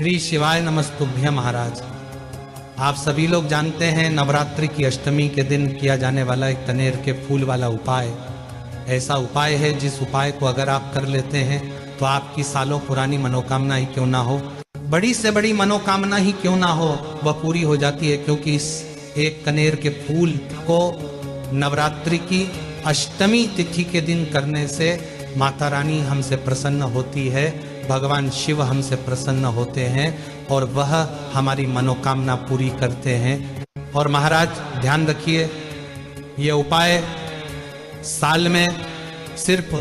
श्री शिवाय नमस्तुभ्यं महाराज। आप सभी लोग जानते हैं नवरात्रि की अष्टमी के दिन किया जाने वाला एक कनेर के फूल वाला उपाय ऐसा उपाय है जिस उपाय को अगर आप कर लेते हैं तो आपकी सालों पुरानी मनोकामना ही क्यों ना हो, बड़ी से बड़ी मनोकामना ही क्यों ना हो, वह पूरी हो जाती है। क्योंकि इस एक कनेर के फूल को नवरात्रि की अष्टमी तिथि के दिन करने से माता रानी हमसे प्रसन्न होती है, भगवान शिव हमसे प्रसन्न होते हैं और वह हमारी मनोकामना पूरी करते हैं। और महाराज ध्यान रखिए, ये उपाय साल में सिर्फ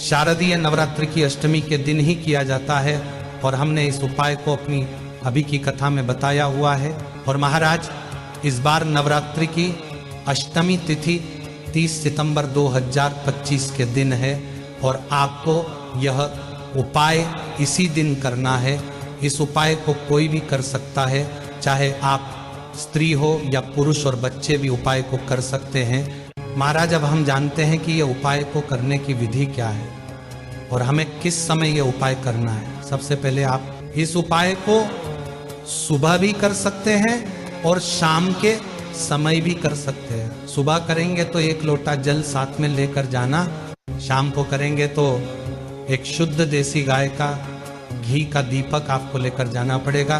शारदीय नवरात्रि की अष्टमी के दिन ही किया जाता है और हमने इस उपाय को अपनी अभी की कथा में बताया हुआ है। और महाराज इस बार नवरात्रि की अष्टमी तिथि 30 सितंबर 2025 के दिन है और आपको यह उपाय इसी दिन करना है। इस उपाय को कोई भी कर सकता है, चाहे आप स्त्री हो या पुरुष, और बच्चे भी उपाय को कर सकते हैं। महाराज अब हम जानते हैं कि यह उपाय को करने की विधि क्या है और हमें किस समय यह उपाय करना है। सबसे पहले आप इस उपाय को सुबह भी कर सकते हैं और शाम के समय भी कर सकते हैं। सुबह करेंगे तो 1 लोटा जल साथ में लेकर जाना, शाम को करेंगे तो एक शुद्ध देसी गाय का घी का दीपक आपको लेकर जाना पड़ेगा,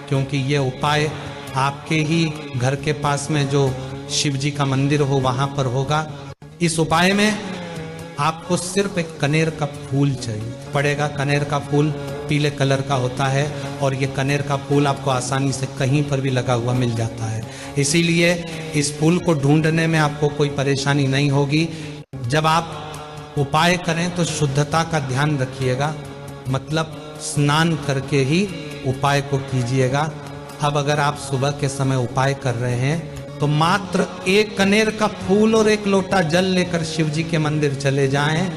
क्योंकि ये उपाय आपके ही घर के पास में जो शिव जी का मंदिर हो वहां पर होगा। इस उपाय में आपको सिर्फ एक कनेर का फूल चाहिए पड़ेगा। कनेर का फूल पीले कलर का होता है और ये कनेर का फूल आपको आसानी से कहीं पर भी लगा हुआ मिल जाता है, इसीलिए इस फूल को ढूंढने में आपको कोई परेशानी नहीं होगी। जब आप उपाय करें तो शुद्धता का ध्यान रखिएगा, मतलब स्नान करके ही उपाय को कीजिएगा। अब अगर आप सुबह के समय उपाय कर रहे हैं तो मात्र 1 कनेर का फूल और 1 लोटा जल लेकर शिव जी के मंदिर चले जाएं।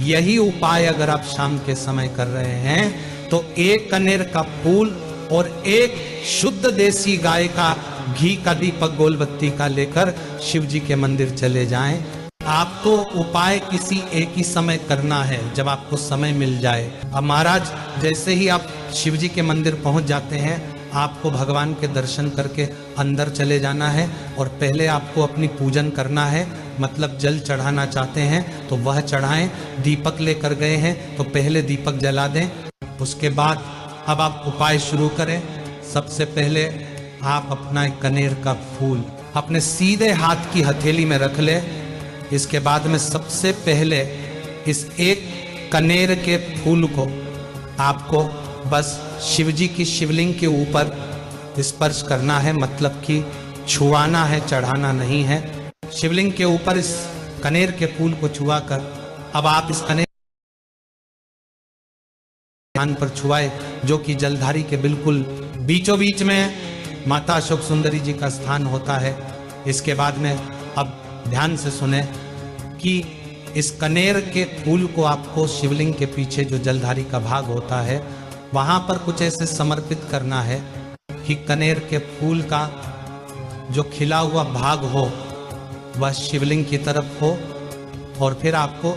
यही उपाय अगर आप शाम के समय कर रहे हैं तो 1 कनेर का फूल और 1 शुद्ध देसी गाय का घी का दीपक गोलबत्ती का लेकर शिव जी के मंदिर चले जाएं। आपको उपाय किसी एक ही समय करना है, जब आपको समय मिल जाए। अब महाराज जैसे ही आप शिव जी के मंदिर पहुंच जाते हैं, आपको भगवान के दर्शन करके अंदर चले जाना है और पहले आपको अपनी पूजन करना है, मतलब जल चढ़ाना चाहते हैं तो वह चढ़ाएं। दीपक लेकर गए हैं तो पहले दीपक जला दें, उसके बाद अब आप उपाय शुरू करें। सबसे पहले आप अपना एक कनेर का फूल अपने सीधे हाथ की हथेली में रख ले। इसके बाद में सबसे पहले इस 1 कनेर के फूल को आपको बस शिवजी की शिवलिंग के ऊपर स्पर्श करना है, मतलब कि छुआना है, चढ़ाना नहीं है। शिवलिंग के ऊपर इस कनेर के फूल को छुआकर अब आप इस कनेर स्थान पर छुआए, जो कि जलधारी के बिल्कुल बीचों बीच में माता अशोक सुंदरी जी का स्थान होता है। इसके बाद में अब ध्यान से सुने कि इस कनेर के फूल को आपको शिवलिंग के पीछे जो जलधारी का भाग होता है वहां पर कुछ ऐसे समर्पित करना है कि कनेर के फूल का जो खिला हुआ भाग हो वह शिवलिंग की तरफ हो और फिर आपको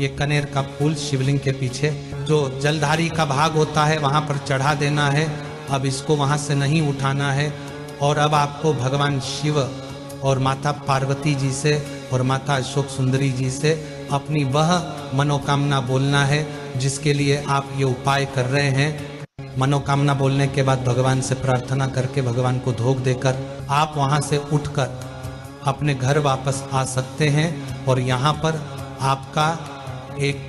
ये कनेर का फूल शिवलिंग के पीछे जो जलधारी का भाग होता है वहां पर चढ़ा देना है। अब इसको वहां से नहीं उठाना है और अब आपको भगवान शिव और माता पार्वती जी से और माता अशोक सुंदरी जी से अपनी वह मनोकामना बोलना है जिसके लिए आप ये उपाय कर रहे हैं। मनोकामना बोलने के बाद भगवान से प्रार्थना करके भगवान को धोख देकर आप वहां से उठकर अपने घर वापस आ सकते हैं और यहाँ पर आपका एक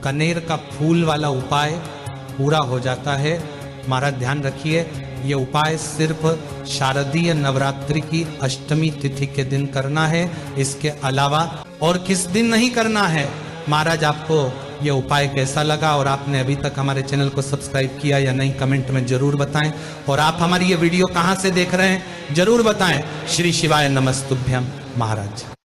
कनेर का फूल वाला उपाय पूरा हो जाता है। हमारा ध्यान रखिए, ये उपाय सिर्फ शारदीय नवरात्रि की अष्टमी तिथि के दिन करना है, इसके अलावा और किस दिन नहीं करना है। महाराज आपको ये उपाय कैसा लगा और आपने अभी तक हमारे चैनल को सब्सक्राइब किया या नहीं, कमेंट में जरूर बताएं। और आप हमारी ये वीडियो कहाँ से देख रहे हैं जरूर बताएं। श्री शिवाय नमस्तुभ्यम महाराज।